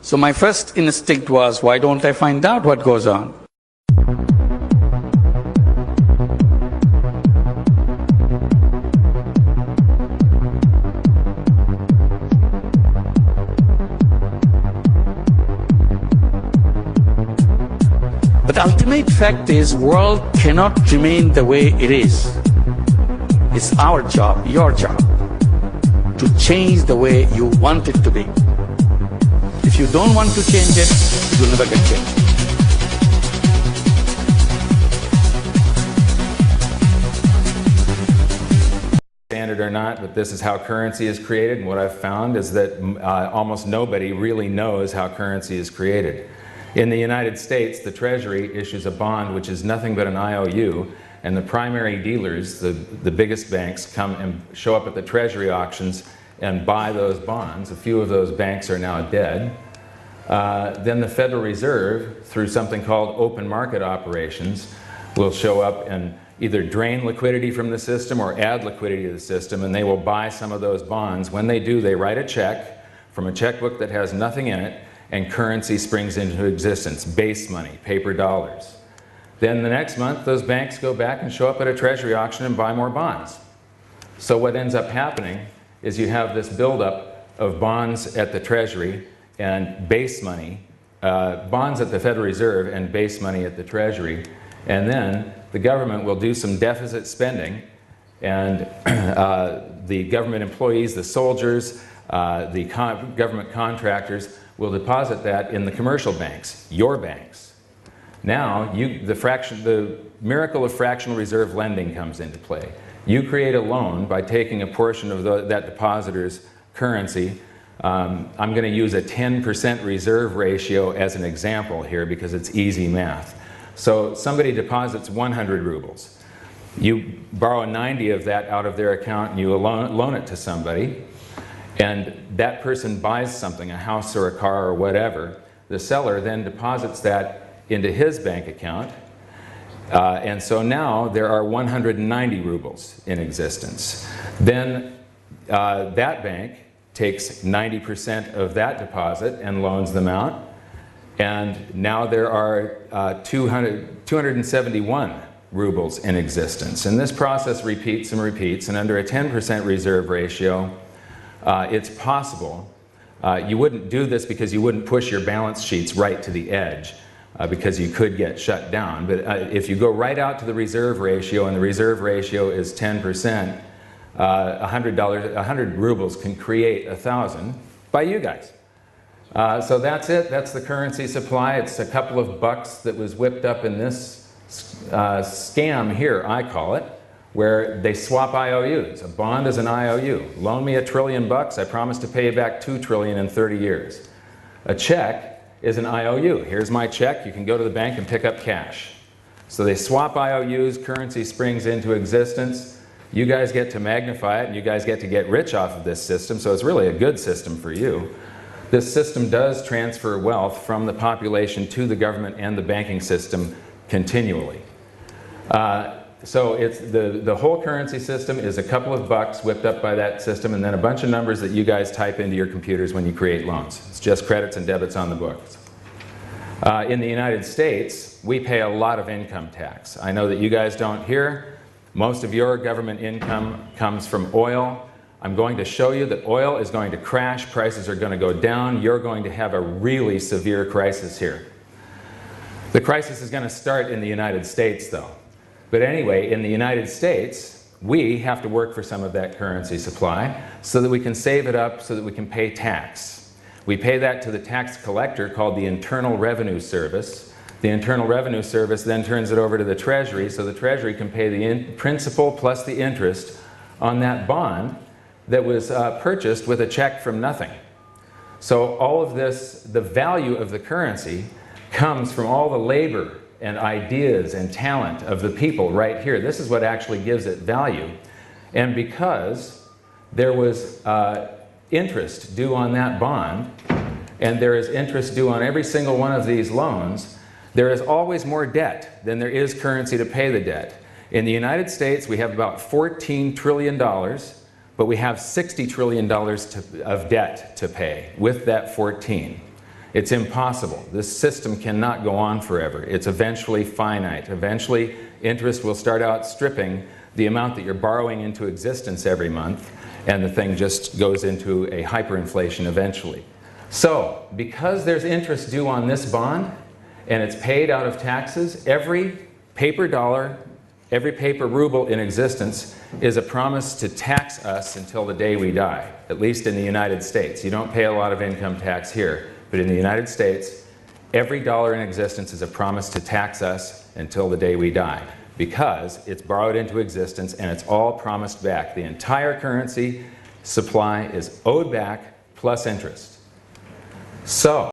So my first instinct was, why don't I find out what goes on? But the ultimate fact is, world cannot remain the way it is. It's our job, your job, to change the way you want it to be. If you don't want to change it, it will never get changed. Standard or not, but this is how currency is created, and what I've found is that almost nobody really knows how currency is created. In the United States, the Treasury issues a bond which is nothing but an IOU, and the primary dealers, the biggest banks, come and show up at the Treasury auctions and buy those bonds. A few of those banks are now dead. Then the Federal Reserve, through something called open market operations, will show up and either drain liquidity from the system or add liquidity to the system, and they will buy some of those bonds. When they do, they write a check from a checkbook that has nothing in it, and currency springs into existence, base money, paper dollars. Then the next month, those banks go back and show up at a Treasury auction and buy more bonds. So what ends up happening is you have this buildup of bonds at the Treasury and base money, bonds at the Federal Reserve and base money at the Treasury, and then the government will do some deficit spending, and the government employees, the soldiers, the government contractors will deposit that in the commercial banks, your banks. Now, the miracle of fractional reserve lending comes into play. You create a loan by taking a portion of that depositor's currency. I'm going to use a 10% reserve ratio as an example here because it's easy math. So somebody deposits 100 rubles. You borrow 90 of that out of their account and you loan it to somebody, and that person buys something, a house or a car or whatever. The seller then deposits that into his bank account, and so now there are 190 rubles in existence. Then that bank takes 90% of that deposit and loans them out, and now there are 271 rubles in existence. And this process repeats and repeats, and under a 10% reserve ratio, it's possible. You wouldn't do this because you wouldn't push your balance sheets right to the edge, because you could get shut down. But if you go right out to the reserve ratio, and the reserve ratio is 10%, $100 rubles can create 1,000 by you guys. So that's it. That's the currency supply. It's a couple of bucks that was whipped up in this scam here, I call it, where they swap IOUs. A bond is an IOU. Loan me $1 trillion, I promise to pay you back $2 trillion in 30 years. A check is an IOU. Here's my check. You can go to the bank and pick up cash. So they swap IOUs, currency springs into existence. You guys get to magnify it, and you guys get to get rich off of this system, so it's really a good system for you. This system does transfer wealth from the population to the government and the banking system continually. So it's the whole currency system is a couple of bucks whipped up by that system, and then a bunch of numbers that you guys type into your computers when you create loans. It's just credits and debits on the books. In the United States, we pay a lot of income tax. I know that you guys don't here. Most of your government income comes from oil. I'm going to show you that oil is going to crash, prices are going to go down. You're going to have a really severe crisis here. The crisis is going to start in the United States, though. But anyway, in the United States, we have to work for some of that currency supply so that we can save it up so that we can pay tax. We pay that to the tax collector called the Internal Revenue Service. The Internal Revenue Service then turns it over to the Treasury, so the Treasury can pay the principal plus the interest on that bond that was purchased with a check from nothing. So all of this, the value of the currency, comes from all the labor and ideas and talent of the people right here. This is what actually gives it value. And because there was interest due on that bond, and there is interest due on every single one of these loans, there is always more debt than there is currency to pay the debt. In the United States, we have about $14 trillion, but we have $60 trillion of debt to pay with that 14. It's impossible. This system cannot go on forever. It's eventually finite. Eventually, interest will start outstripping the amount that you're borrowing into existence every month, and the thing just goes into a hyperinflation eventually. So, because there's interest due on this bond, and it's paid out of taxes, every paper dollar, every paper ruble in existence is a promise to tax us until the day we die, at least in the United States. You don't pay a lot of income tax here, but in the United States, every dollar in existence is a promise to tax us until the day we die, because it's borrowed into existence and it's all promised back. The entire currency supply is owed back plus interest. So,